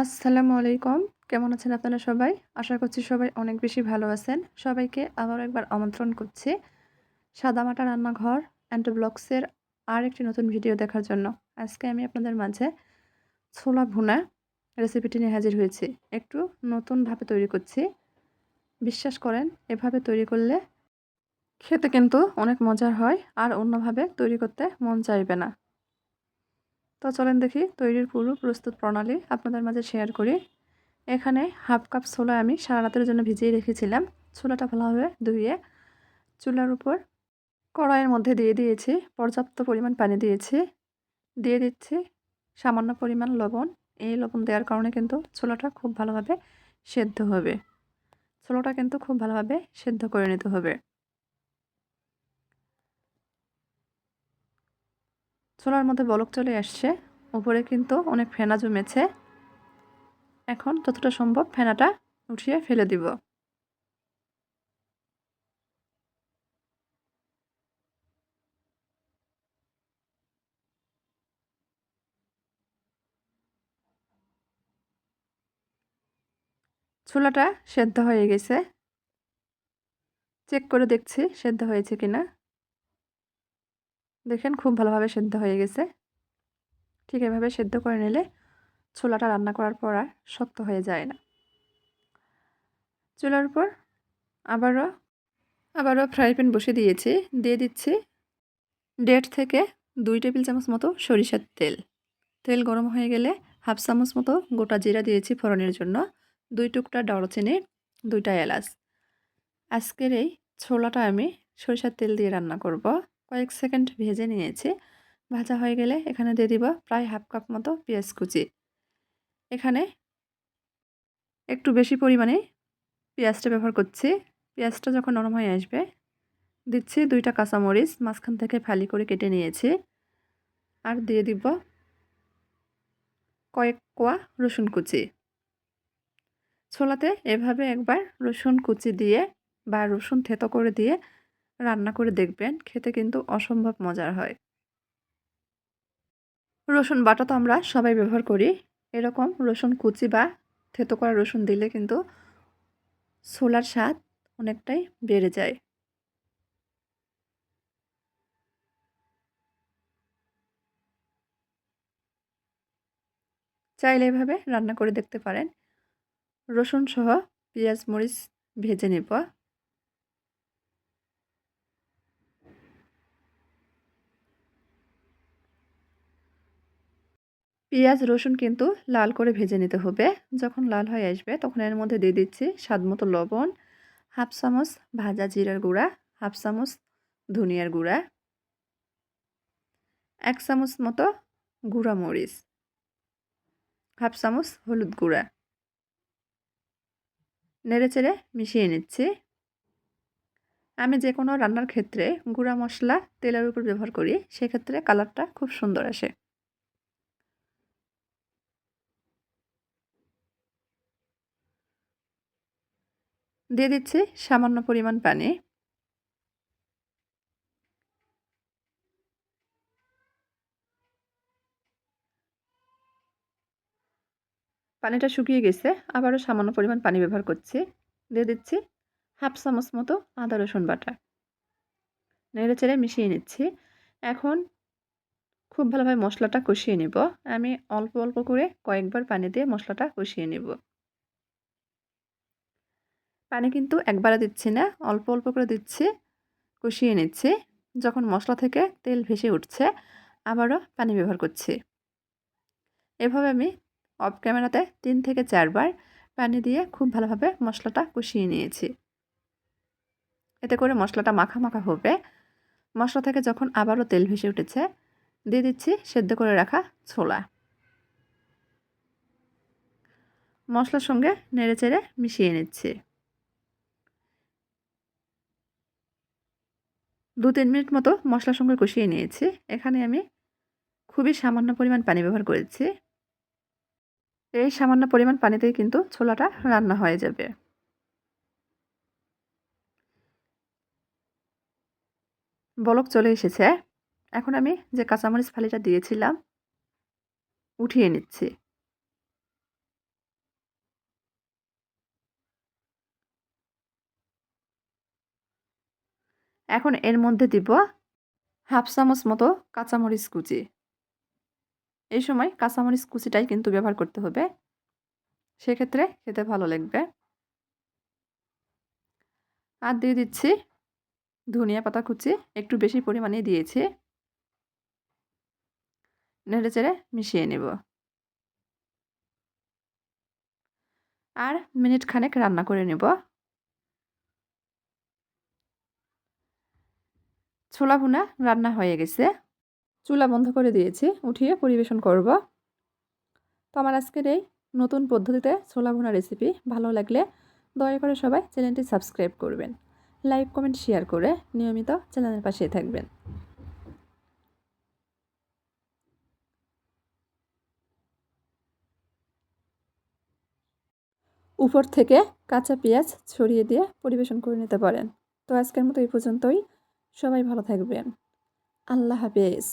আসসালামু আলাইকুম। কেমন আছেন আপনারা সবাই? আশা করছি সবাই অনেক বেশি ভালো আছেন। সবাইকে আবারও একবার আমন্ত্রণ করছি সাদামাটা রান্নাঘর অ্যান্ড ব্লগসের আরেকটি নতুন ভিডিও দেখার জন্য। আজকে আমি আপনাদের মাঝে ছোলা ভুনা রেসিপিটি নিয়ে হাজির হয়েছি। একটু নতুনভাবে তৈরি করছি। বিশ্বাস করেন এভাবে তৈরি করলে খেতে কিন্তু অনেক মজার হয় আর অন্যভাবে তৈরি করতে মন চাইবে না। তো চলেন দেখি তৈরির পুরো প্রস্তুত প্রণালী আপনাদের মাঝে শেয়ার করি। এখানে হাফ কাপ ছোলা আমি সারা রাতের জন্য ভিজিয়ে রেখেছিলাম। ছোলাটা ভালোভাবে ধুয়ে চুলার উপর কড়াইয়ের মধ্যে দিয়ে দিয়েছি। পর্যাপ্ত পরিমাণ পানি দিয়েছি। দিয়ে দিচ্ছি সামান্য পরিমাণ লবণ। এই লবণ দেওয়ার কারণে কিন্তু ছোলাটা খুব ভালোভাবে সেদ্ধ হবে। ছোলাটা কিন্তু খুব ভালোভাবে সেদ্ধ করে নিতে হবে। ছোলার মধ্যে বলক চলে আসছে। উপরে কিন্তু অনেক ফেনা জমেছে। এখন যতটা সম্ভব ফেনাটা উঠিয়ে ফেলে দিব। ছোলাটা সেদ্ধ হয়ে গেছে। চেক করে দেখছি সেদ্ধ হয়েছে কিনা। দেখেন খুব ভালোভাবে সেদ্ধ হয়ে গেছে। ঠিক এভাবে সেদ্ধ করে নিলে ছোলাটা রান্না করার পর আর শক্ত হয়ে যায় না। চুলার উপর আবারও ফ্রাই প্যান বসিয়ে দিয়েছি। দিয়ে দিচ্ছি 1.5 থেকে 2 টেবিল চামচ মতো সরিষার তেল। তেল গরম হয়ে গেলে হাফ চামচ মতো গোটা জিরা দিয়েছি ফোড়নের জন্য। 2 টুকরা দারুচিনি, 2টা এলাচ। আজকের এই ছোলাটা আমি সরিষার তেল দিয়ে রান্না করব। কয়েক সেকেন্ড ভেজে নিয়েছি। ভাজা হয়ে গেলে এখানে দিয়ে দিব প্রায় হাফ কাপ মতো পেঁয়াজ কুচি। এখানে একটু বেশি পরিমাণে পেঁয়াজটা ব্যবহার করছি। পেঁয়াজটা যখন নরম হয়ে আসবে দিচ্ছি 2টা কাঁচামরিচ মাঝখান থেকে ফালি করে কেটে নিয়েছি। আর দিয়ে দিব কয়েক কোয়া রসুন কুচি। ছোলাতে এভাবে একবার রসুন কুচি দিয়ে বা রসুন থেতো করে দিয়ে রান্না করে দেখবেন, খেতে কিন্তু অসম্ভব মজার হয়। রসুন বাটা তো আমরা সবাই ব্যবহার করি। এরকম রসুন কুচি বা থেতো করা রসুন দিলে কিন্তু ছোলার স্বাদ অনেকটাই বেড়ে যায়। চাইলে এভাবে রান্না করে দেখতে পারেন। রসুন সহ পেঁয়াজ মরিচ ভেজে নেব। পেঁয়াজ রসুন কিন্তু লাল করে ভেজে নিতে হবে। যখন লাল হয়ে আসবে তখন এর মধ্যে দিয়ে দিচ্ছি স্বাদমতো লবণ, হাফ চামচ ভাজা জিরার গুঁড়া, হাফ চামচ ধনিয়ার গুঁড়া, 1 চামচ মতো গুঁড়া মরিচ, হাফ চামচ হলুদ গুঁড়া। নেড়েচেড়ে মিশিয়ে নিচ্ছি। আমি যে কোনো রান্নার ক্ষেত্রে গুঁড়া মশলা তেলের উপর ব্যবহার করি, সেক্ষেত্রে কালারটা খুব সুন্দর আসে। দিয়ে দিচ্ছি সামান্য পরিমাণ পানি। পানিটা শুকিয়ে গেছে। আবারও সামান্য পরিমাণ পানি ব্যবহার করছি। দিয়ে দিচ্ছি হাফ চামচ মতো আদা রসুন বাটা। নেড়েচেড়ে মিশিয়ে নিচ্ছি। এখন খুব ভালোভাবে মশলাটা কষিয়ে নেব। আমি অল্প অল্প করে কয়েকবার পানি দিয়ে মশলাটা কষিয়ে নেব। পানি কিন্তু একবারে দিচ্ছি না, অল্প অল্প করে দিচ্ছি, কষিয়ে নিচ্ছি। যখন মশলা থেকে তেল ভেসে উঠছে আবারও পানি ব্যবহার করছি। এভাবে আমি অফ ক্যামেরাতে 3 থেকে 4 বার পানি দিয়ে খুব ভালোভাবে মশলাটা কষিয়ে নিয়েছি। এতে করে মশলাটা মাখা মাখা হবে। মশলা থেকে যখন আবারও তেল ভেসে উঠেছে দিয়ে দিচ্ছি সেদ্ধ করে রাখা ছোলা। মশলার সঙ্গে নেড়েচেড়ে মিশিয়ে নিচ্ছি। 2-3 মিনিট মতো মশলার সঙ্গে কষিয়ে নিয়েছি। এখানে আমি খুবই সামান্য পরিমাণ পানি ব্যবহার করেছি। এই সামান্য পরিমাণ পানিতেই কিন্তু ছোলাটা রান্না হয়ে যাবে। বলক চলে এসেছে। এখন আমি যে কাঁচামরিচ ফালিটা দিয়েছিলাম উঠিয়ে নিচ্ছি। এখন এর মধ্যে দিব হাফ চামচ মতো কাঁচামরিচ কুচি। এই সময় কাঁচামরিচ কুচিটাই কিন্তু ব্যবহার করতে হবে, সেক্ষেত্রে খেতে ভালো লাগবে। আর দিয়ে দিচ্ছি ধনিয়া পাতা কুচি, একটু বেশি পরিমাণে দিয়েছি। নেড়েচেড়ে মিশিয়ে নেব। আর মিনিট খানেক রান্না করে নেব। ছোলা ভুনা রান্না হয়ে গেছে, চুলা বন্ধ করে দিয়েছি, উঠিয়ে পরিবেশন করব। তো আমার আজকের এই নতুন পদ্ধতিতে ছোলা ভুনা রেসিপি ভালো লাগলে দয়া করে সবাই চ্যানেলটি সাবস্ক্রাইব করবেন, লাইক কমেন্ট শেয়ার করে নিয়মিত চ্যানেলের পাশে থাকবেন। উপর থেকে কাঁচা পেঁয়াজ ছড়িয়ে দিয়ে পরিবেশন করে নিতে পারেন। তো আজকের মতো এই পর্যন্তই। সবাই ভালো থাকবেন। আল্লাহ হাফেজ।